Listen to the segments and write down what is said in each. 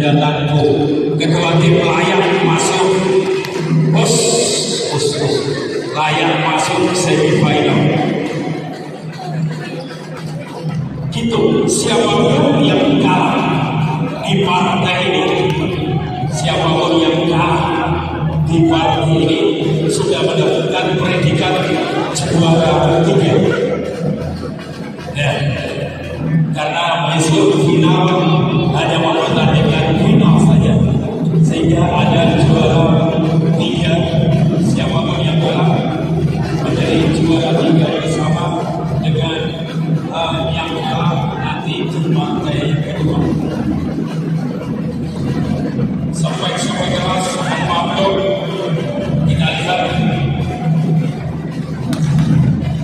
catatanku. Ketua tim layak masuk. Layak masuk semifinal. Gitu, siapapun yang kalah di partai ini, siapapun yang kalah di partai ini sudah mendapatkan predikat juara ketiga. Nah, karena besok final hanya mempertandingkan final saja, sehingga ada juara tiga. Siapapun yang kalah menjadi juara tiga bersama dengan yang kalah nanti di partai kedua. Sampai kelas memantau, kita lihat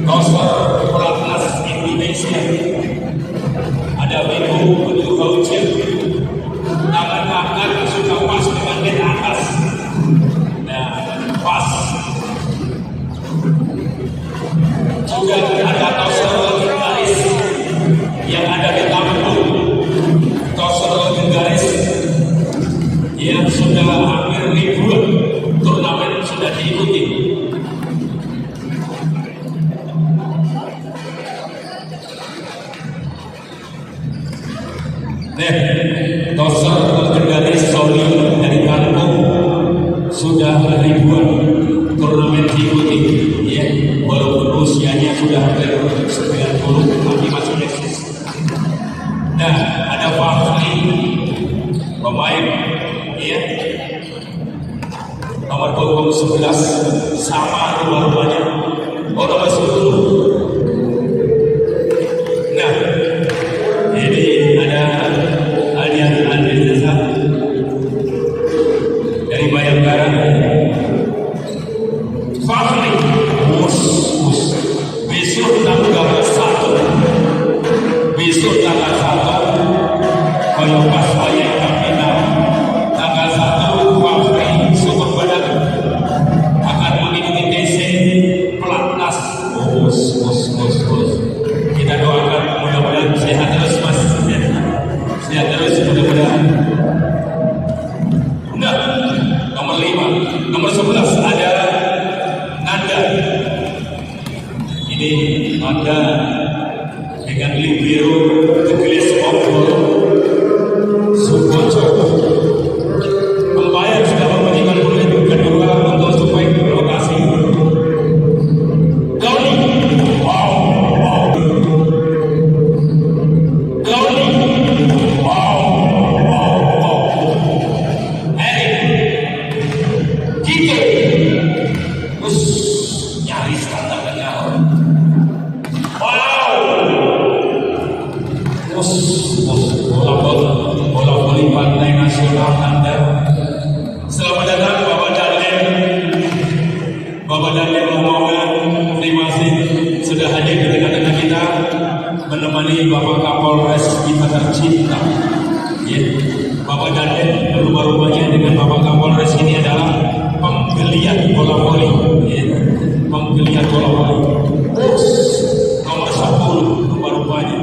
Tosfer Pelatnas Indonesia. Ada Beko untuk voucher, tangan angkat sudah pas dengan di atas. Nah, pas. Juga ada Tosfer legendaris yang ada di Lampung. Tosfer legendaris yang sudah hampir ribuan turnamen sudah diikuti. Tosfer legendaris Sony dari Lampung sudah ribuan turnamen diikuti, ya, walaupun usianya sudah hampir 90 tapi masih eksis. Nah, ada Fahri, pemain, ya, nomor punggung 11 sama rumah-rumahnya, nomor 10. Nah, ini ada Aldian Desa dari Bayangkara. Fahri, besok tanggal 1, kalau pas Bayangkara final tanggal 1, Fahri Syukur Badan akan mengikuti TC Pelatnas. Kita doakan mudah-mudahan sehat terus, Mas. Sehat terus mudah-mudahan. Nah, nomor 5, nomor 11 ada Nanda. Ini Nanda dengan libero Tegelis Obrol Subojo. Pembayar sudah memberikan menit kedua untuk supaya lokasi. Doni, wow. Doni, wow. Gitu. Terus nyaris katakannya. Wow. Bola voli Pantai Nasional Anda. Selamat datang Bapak Dandim. Bapak Dandim Lamongan, terima kasih sudah hadir di tengah-tengah kita menemani Bapak Kapolres kita tercinta. Ya, Bapak Dandim rumah-rumahnya dengan Bapak Kapolres ini adalah penggeliat bola voli. Ya, penggeliat bola voli. Nomor 10 rumah-rumahnya.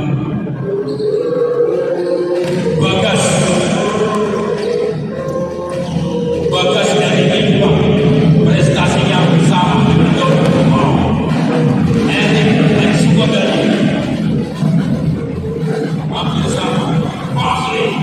Bagas dari Imbang, prestasinya sama untuk Erik dan Sukodani hampir sama. Fahri,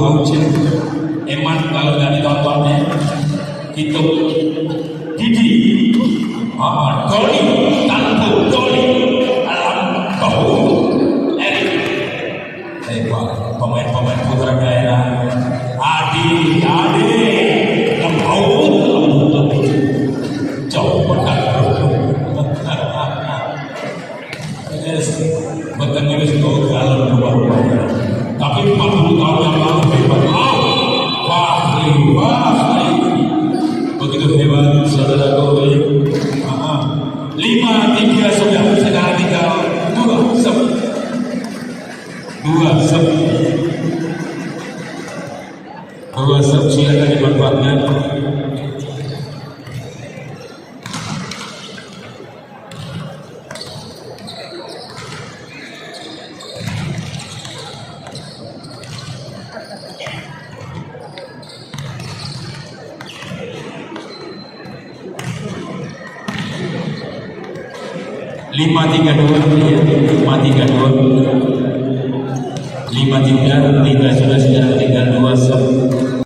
voucher. Eman kalau nggak ditontonnya, itu Didi, Doni, Tanto, Doni, Alam, Bahu, Erik, pemain-pemain putra daerah, Adi, Lembau, jauh berkat. Bukan itu kalau berubah-ubah. Tapi 40 tahun yang lalu hebat. Wah, begitu hebat saudaraku. 5-3 sudah, sekarang tinggal 2 sep. Silakan dimanfaatkan. Lima tiga dua sudah tinggal 2 sep.